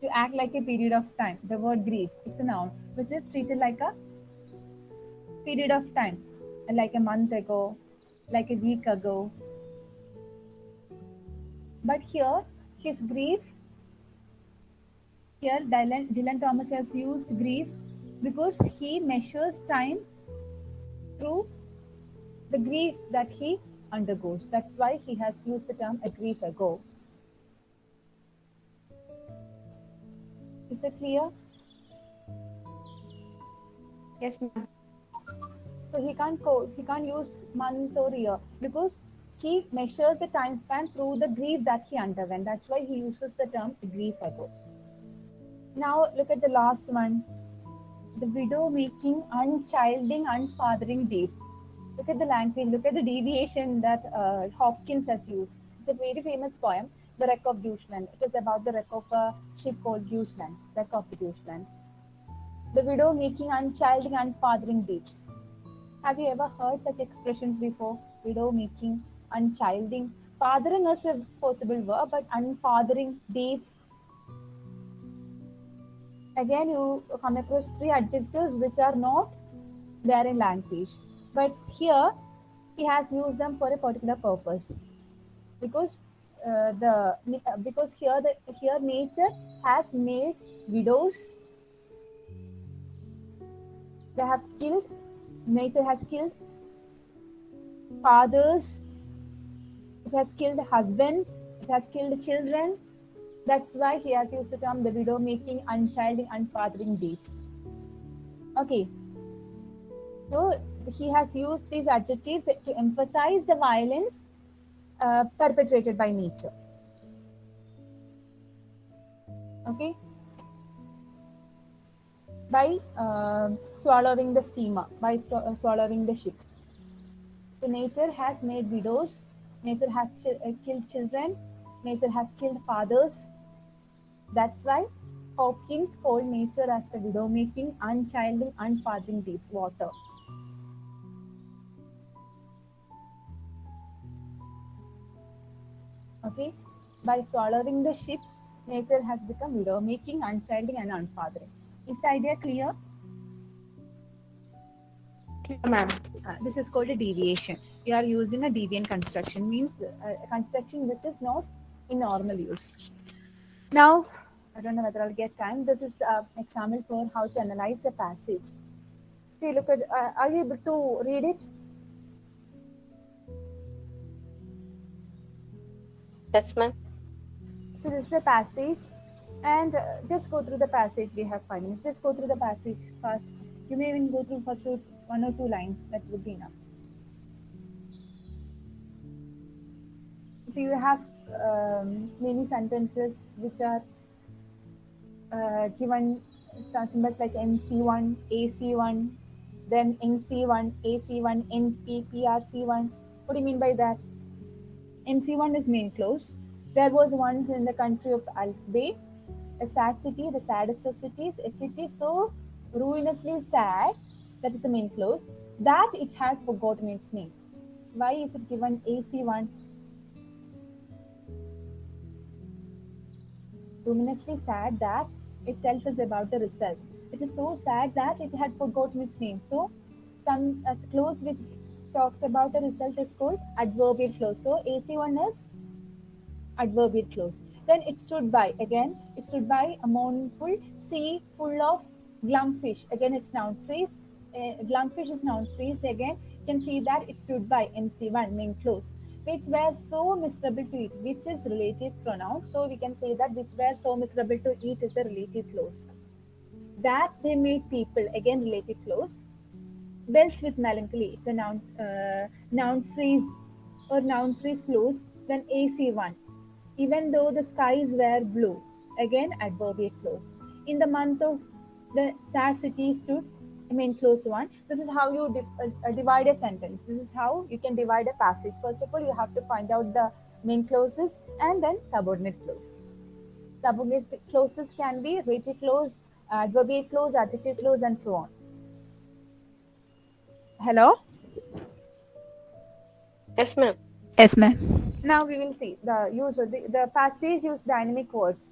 to act like a period of time. The word grief, it's a noun, which is treated like a period of time, like a month ago, like a week ago. But here, his grief, here Dylan Thomas has used grief because he measures time through the grief that he undergoes. That's why he has used the term a grief ago. Is that clear? Yes, ma'am. So he can't use month or year because he measures the time span through the grief that he underwent. That's why he uses the term grief ago. Now look at the last one. The widow making, unchilding, unfathering deeds. Look at the language, look at the deviation that Hopkins has used. It's a very famous poem, The Wreck of Deutschland. It is about the wreck of a ship called Deutschland, wreck of the Deutschland. The widow making, unchilding, unfathering deeds. Have you ever heard such expressions before? Widow making, unchilding. Fathering is a possible verb, but unfathering deeds. Again, you come across three adjectives which are not there in language. But here, he has used them for a particular purpose. Because here nature has made widows. They have killed. Nature has killed fathers. It has killed husbands. It has killed children. That's why he has used the term the widow making, unchilding, unfathering deeds. Okay. So he has used these adjectives to emphasize the violence perpetrated by nature. Okay. By swallowing the steamer, by swallowing the ship. So nature has made widows. Nature has killed children. Nature has killed fathers. That's why Hopkins called nature as the widow-making, unchilding, unfathering deeds. Water. Okay, by swallowing the ship, nature has become widow-making, unchilding, and unfathering. Is the idea clear? Ma'am. This is called a deviation. You are using a deviant construction, means a construction which is not in normal use. Now, I don't know whether I'll get time. This is an example for how to analyze a passage. See, look at, are you able to read it? Yes, ma'am. So this is a passage, and just go through the passage. We have 5 minutes. Just go through the passage first. You may even go through first 1 or 2 lines. That would be enough. So you have many sentences which are given symbols like MC1, AC1, then NC1, AC1, NP, PRC1. What do you mean by that? NC1 is main clause. There was once in the country of Alf Bay, a sad city, the saddest of cities, a city so ruinously sad, that is the main clause, that it had forgotten its name. Why is it given AC1? Luminously sad that it tells us about the result. It is so sad that it had forgotten its name. So, some clause which talks about the result is called adverbial clause. So, AC1 is adverbial clause. Then it stood by. Again, it stood by a mournful sea full of glumfish. Again, it's noun phrase. Glumfish is noun phrase. Again, you can see that it stood by MC1 main clause. Which were so miserable to eat, which is relative pronoun. So we can say that which were so miserable to eat is a relative clause. That they made people, again relative clause. Belch with melancholy, it's a noun phrase or noun phrase clause. Then AC1. Even though the skies were blue, again adverbial clause. In the month of the sad city stood, main clause 1. This is how you divide a sentence. This is how you can divide a passage. First of all, you have to find out the main clauses and then subordinate clause. Subordinate clauses can be relative clause, adverbial clause, adjective clause, and so on. Hello? Yes, ma'am. Yes, ma'am. Now we will see the use of the passage use dynamic words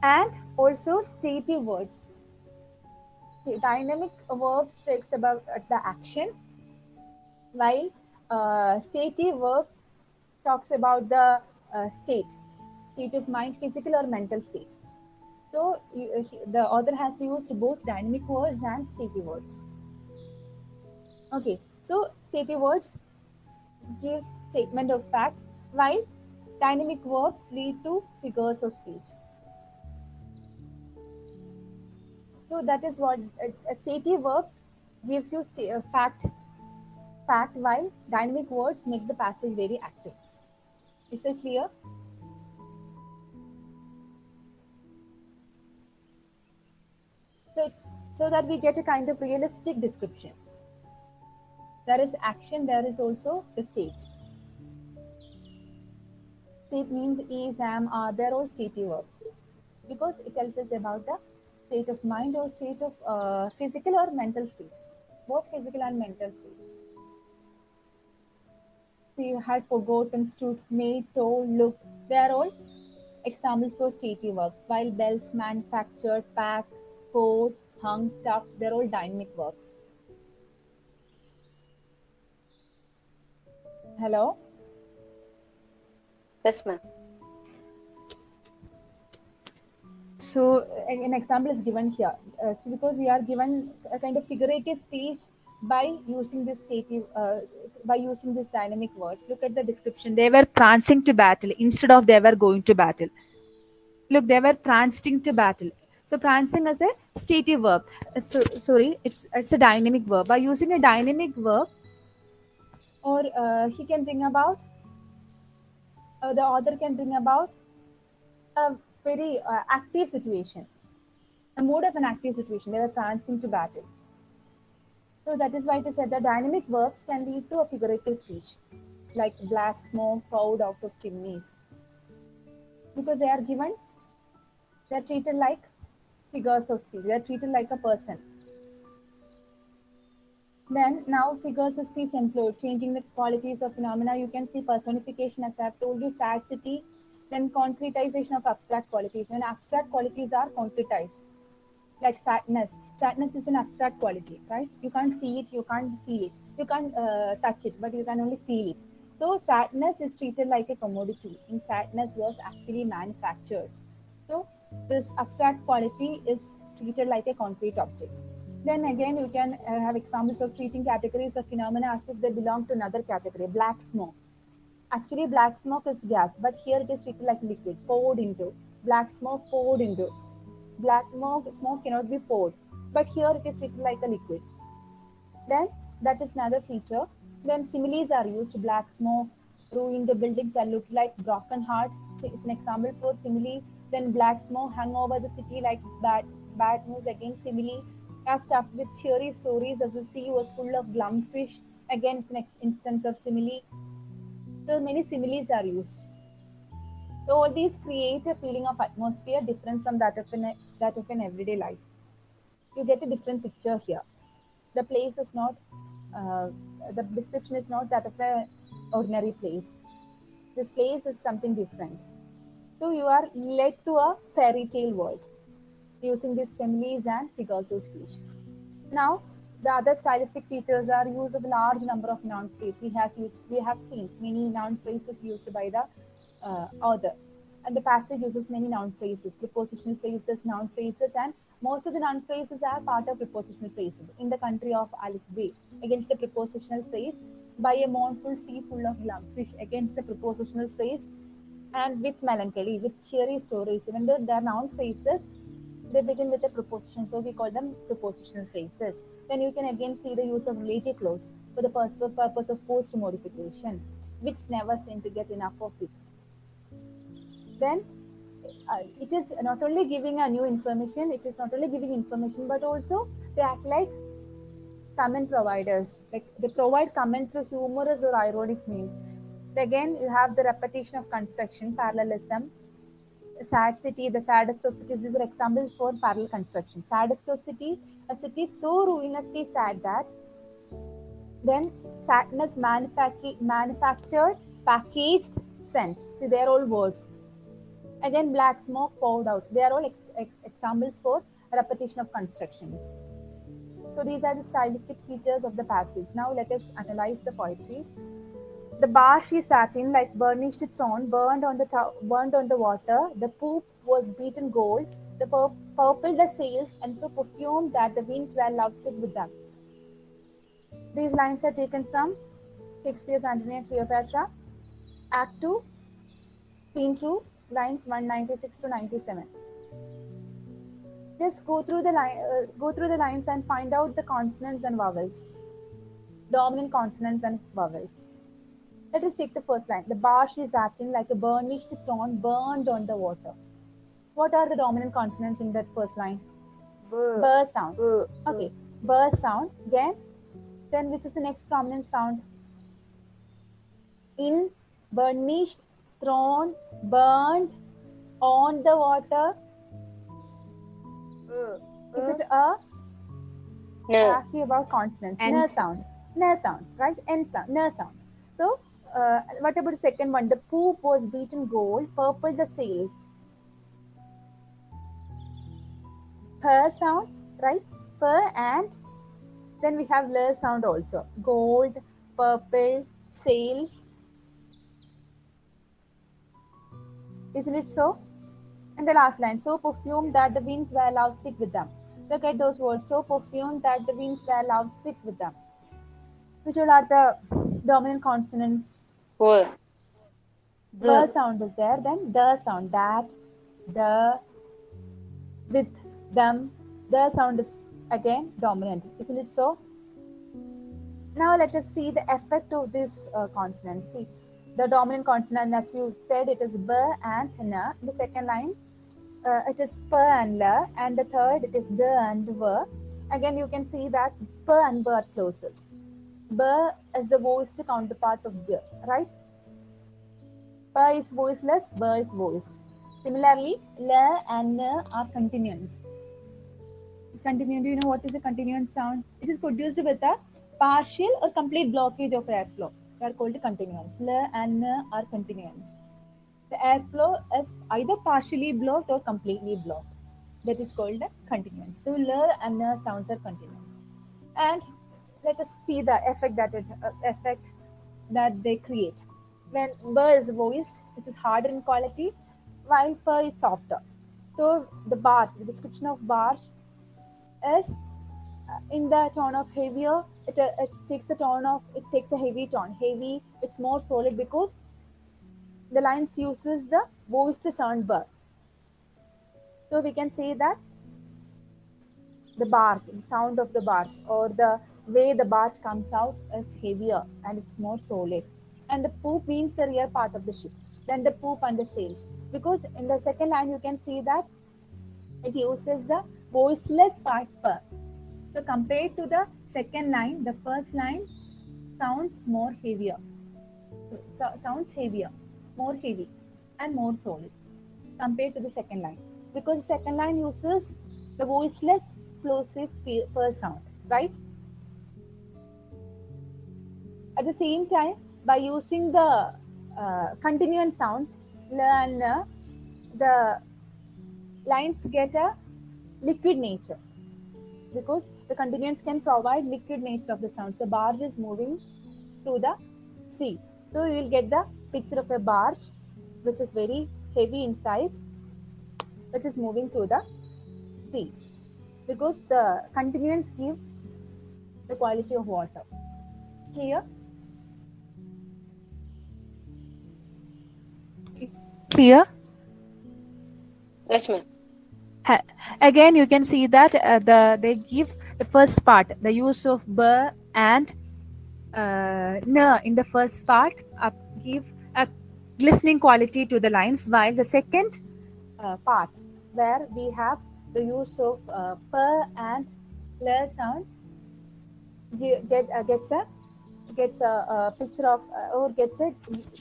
and also stative words. See, dynamic verbs talks about the action, while stative verbs talks about the state of mind, physical or mental state. So the author has used both dynamic words and stative words. Okay, so stative words. gives statement of fact, while dynamic verbs lead to figures of speech. So that is what stative verbs gives you fact, while dynamic words make the passage very active. Is it clear? So that we get a kind of realistic description. There is action, there is also the state. State means is, am, are, they're all stative verbs because it tells us about the state of mind or state of physical or mental state, both physical and mental state. So you had forgotten, stood, made, told, looked. They are all examples for stative verbs, while belched, manufactured, packed, poured, hung, stuffed, they're all dynamic verbs. Hello? Yes, ma'am. So an example is given here. So because we are given a kind of figurative speech by using this dynamic words. Look at the description. They were prancing to battle instead of they were going to battle. Look, they were prancing to battle. So prancing is a stative verb. Sorry, it's a dynamic verb. By using a dynamic verb, or he can bring about, the author can bring about a very active situation, a mood of an active situation. They were prancing to battle. So that is why it is said that dynamic verbs can lead to a figurative speech, like black smoke poured out of chimneys, because they are given, they are treated like figures of speech. They are treated like a person. Then now figures of speech include changing the qualities of phenomena. You can see personification, as I've told you, sad city. Then concretization of abstract qualities. When abstract qualities are concretized, like sadness. Sadness is an abstract quality, right? You can't see it, you can't feel it, you can't touch it, but you can only feel it. So sadness is treated like a commodity. In sadness was actually manufactured. So this abstract quality is treated like a concrete object. Then again, you can have examples of treating categories of phenomena as if they belong to another category. Black smoke. Actually, black smoke is gas, but here it is treated like liquid, poured into. Black smoke poured into. Black smoke cannot be poured, but here it is treated like a liquid. Then that is another feature. Then similes are used. Black smoke, ruined buildings that look like broken hearts. It's an example for simile. Then black smoke hung over the city like bad news. Again, simile. Are stuffed with cheery stories as the sea was full of glum fish. Again, it's an instance of simile. So many similes are used. So all these create a feeling of atmosphere different from that of an everyday life. You get a different picture here. The place is not, the description is not that of an ordinary place. This place is something different. So you are led to a fairy tale world using these similes and figures of speech. Now, the other stylistic features are use of a large number of noun phrases. We have seen many noun phrases used by the author. And the passage uses many noun phrases, prepositional phrases, noun phrases, and most of the noun phrases are part of prepositional phrases. In the country of Alif Bay, against the prepositional phrase, by a mournful sea full of glumfish, against the prepositional phrase, and with melancholy, with cheery stories. Even though they are noun phrases, they begin with a preposition, so we call them prepositional phrases. Then you can again see the use of relative clause for the purpose of post modification, which never seem to get enough of it. Then it is not only giving a new information, but also they act like comment providers. Like they provide comment through humorous or ironic means. Again, you have the repetition of construction, parallelism. Sad city, the saddest of cities. These are examples for parallel construction. Saddest of city, a city so ruinously sad that then sadness manufactured, packaged, sent. See, they are all words. Again, black smoke poured out. They are all examples for repetition of constructions. So these are the stylistic features of the passage. Now let us analyze the poetry. The bar she sat in, like burnished thorn, burned on the water. The poop was beaten gold. The purple the sails, and so perfumed that the winds were lovesick with them. These lines are taken from Shakespeare's Antony and Cleopatra, Act 2, Scene 2, lines 196 to 97. Just go through the lines and find out the consonants and vowels, dominant consonants and vowels. Let us take the first line. The barge is acting like a burnished stone burned on the water. What are the dominant consonants in that first line? B sound. Okay, B sound. Again, then which is the next prominent sound? In, burnished, thrown, burned, on the water. Is it a? I No. asked you about consonants. N N sound. N sound, right? N sound. N sound. So, what about the second one? The poop was beaten gold, purple the sails. Per sound, right? Per, and then we have L sound also. Gold, purple, sails. Isn't it so? And the last line, so perfumed that the winds were lovesick with them. Look at those words, so perfumed that the winds were lovesick with them. Which all are the dominant consonants? W. The sound is there, then the sound, that, the, with, them. The sound is again dominant, isn't it so? Now let us see the effect of this consonant. See, the dominant consonant, as you said, it is B and N. The second line, it is P and L, and the third, it is D and V. Again, you can see that P and B are closest. B is the voiced counterpart of G, right? P is voiceless, B is voiced. Similarly, L and N are continuants. Continuant, do you know what is a continuant sound? It is produced with a partial or complete blockage of airflow. They are called continuants. L and N are continuants. The airflow is either partially blocked or completely blocked. That is called a continuance. So L and N sounds are continuants. And let us see the effect that they create. When B is voiced, which is harder in quality, while P is softer. So the barge, the description of barge is in the tone of heavier. It takes a heavy tone. Heavy, it's more solid because the lines uses the voiced sound B. So we can say that the barge, the sound of the barge, or the way the barge comes out is heavier and it's more solid. And the poop means the rear part of the ship. Then the poop and the sails. Because in the second line you can see that it uses the voiceless part P. So compared to the second line, the first line sounds more heavier. So, sounds heavier, more heavy, and more solid compared to the second line. Because the second line uses the voiceless plosive P sound, right? At the same time, by using the continuant sounds, L and N, the lines get a liquid nature because the continuants can provide liquid nature of the sound. So barge is moving through the sea. So you will get the picture of a barge which is very heavy in size, which is moving through the sea because the continuants give the quality of water. Clear? Clear? Yes, ma'am. Again, you can see that they give the first part, the use of B and N in the first part give a glistening quality to the lines, while the second part, where we have the use of P and L sound, gets a picture of or gets a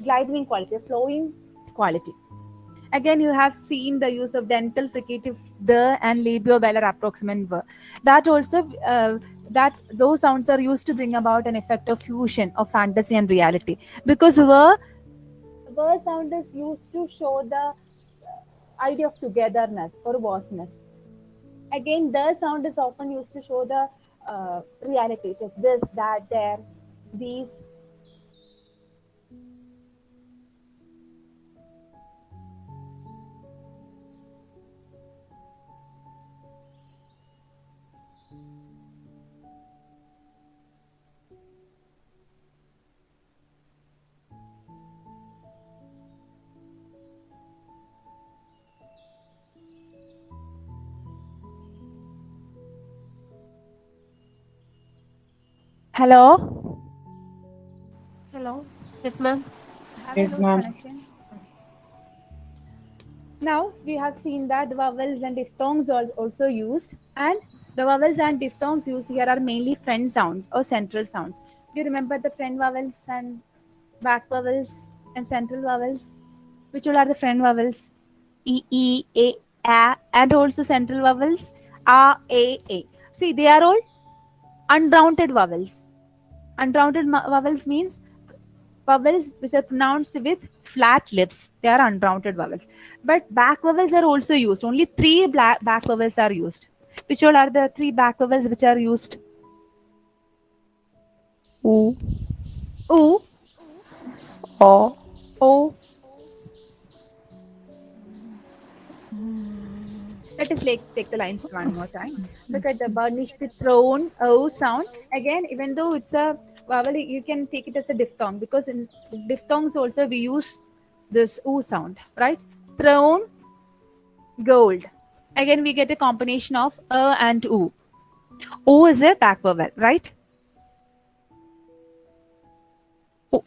gliding quality, a flowing quality. Again, you have seen the use of dental fricative the and labiovelar approximant v. That also that those sounds are used to bring about an effect of fusion of fantasy and reality, because v sound is used to show the idea of togetherness or vastness. Again, the sound is often used to show the reality. It is this, that, there, these. Hello? Hello. Yes, ma'am. Have you lost connection? Now we have seen that the vowels and diphthongs are also used, and the vowels and diphthongs used here are mainly friend sounds or central sounds. Do you remember the friend vowels and back vowels and central vowels? Which all are the friend vowels? E, A, and also central vowels A. See, they are all unrounded vowels. Unrounded vowels means vowels which are pronounced with flat lips. They are unrounded vowels. But back vowels are also used. Only three back vowels are used. Which all are the three back vowels which are used? U, U, O, O. Let us take the lines one more time. Look at the burnished throne O sound. Again, even though it's a vowel, you can take it as a diphthong because in diphthongs also we use this U sound, right? Throne, gold. Again, we get a combination of A and U. U is a back vowel, right?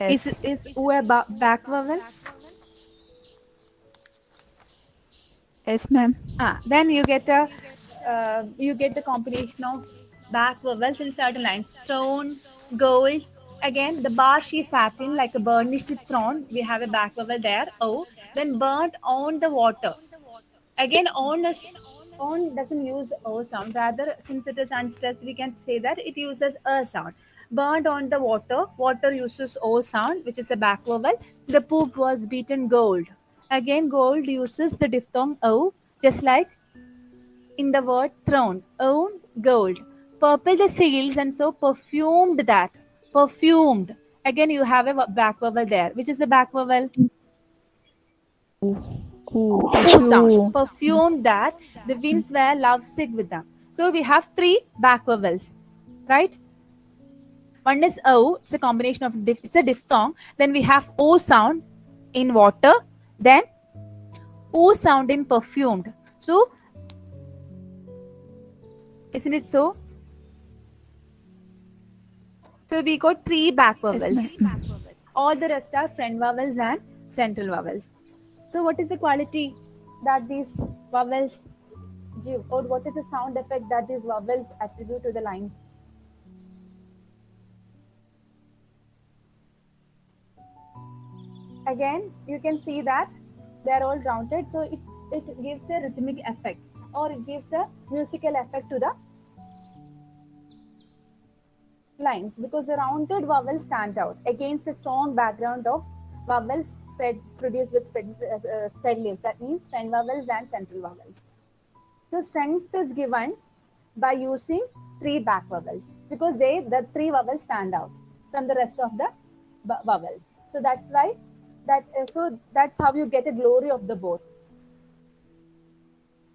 yes. Is U a back vowel? Yes, ma'am. Then you get the combination of back vowels in certain lines. Throne, gold. Again, the bar she sat in like a burnished throne. We have a back vowel there. Oh, then burnt on the water. Again, on doesn't use O sound. Rather, since it is unstressed, we can say that it uses a sound. Burned on the water. Water uses O sound, which is a back vowel. The poop was beaten gold. Again, gold uses the diphthong O, just like in the word throne. Own, gold. Purple the seals and so perfumed that. Perfumed. Again, you have a back vowel there. Which is the back vowel? U, O sound. U, Perfumed that the winds were lovesick with them. So we have three back vowels, right? One is O, it's a combination of it's a diphthong. Then we have O sound in water. Then O sound in perfumed. So, isn't it so? So we got three back vowels. All the rest are friend vowels and central vowels. So what is the quality that these vowels give, or what is the sound effect that these vowels attribute to the lines? Again, you can see that they are all rounded, so it gives a rhythmic effect, or it gives a musical effect to the lines, because the rounded vowels stand out against a strong background of vowels produced with spread leaves. That means friend vowels and central vowels. So strength is given by using three back vowels, because the three vowels stand out from the rest of the vowels. So that's why that's how you get a glory of the both,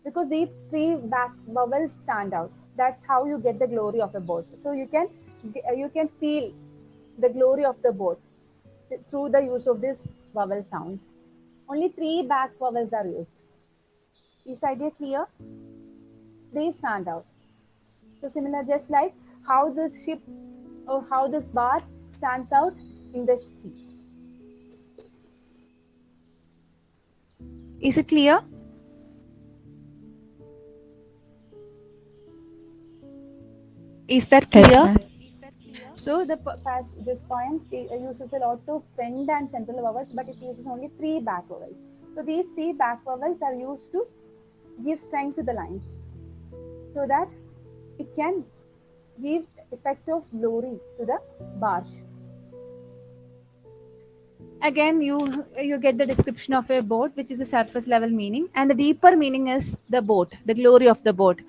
because these three back vowels stand out. That's how you get the glory of the both. So you can feel the glory of the both through the use of these vowel sounds. Only three back vowels are used. Is the idea clear? They stand out. So similar, just like how this ship or how this bar stands out in the sea. Is it clear? Is that yes, clear? ma'am. So this poem uses a lot of friend and central vowels, but it uses only three back vowels. So these three back vowels are used to give strength to the lines, so that it can give effect of glory to the barge. Again, you get the description of a boat, which is a surface level meaning, and the deeper meaning is the boat, the glory of the boat.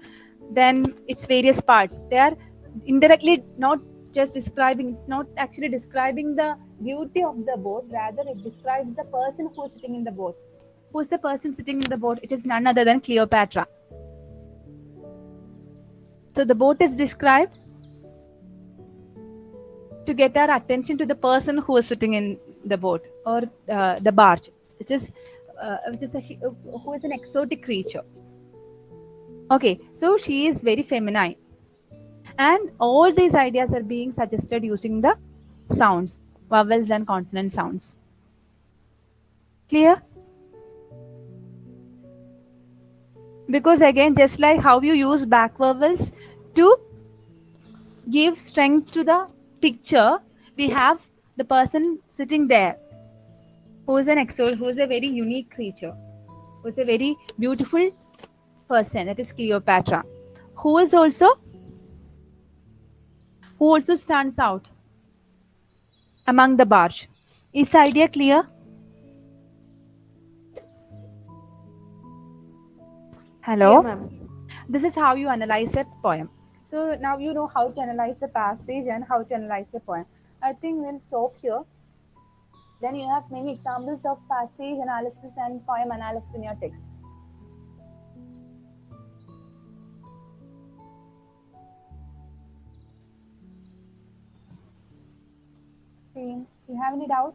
Then its various parts. They are indirectly not just describing. It's not actually describing the beauty of the boat. Rather, it describes the person who is sitting in the boat. Who is the person sitting in the boat? It is none other than Cleopatra. So the boat is described to get our attention to the person who is sitting in the boat, or the barge, which is who is an exotic creature. Okay, so she is very feminine. And all these ideas are being suggested using the sounds, vowels and consonant sounds. Clear? Because again, just like how you use back vowels to give strength to the picture, we have the person sitting there who is who is a very unique creature, who is a very beautiful person, that is Cleopatra, who also stands out among the barge. Is the idea clear? Hello? Yeah, ma'am. This is how you analyze a poem. So now you know how to analyze a passage and how to analyze a poem. I think we'll stop here. Then you have many examples of passage analysis and poem analysis in your text. See, you have any doubt?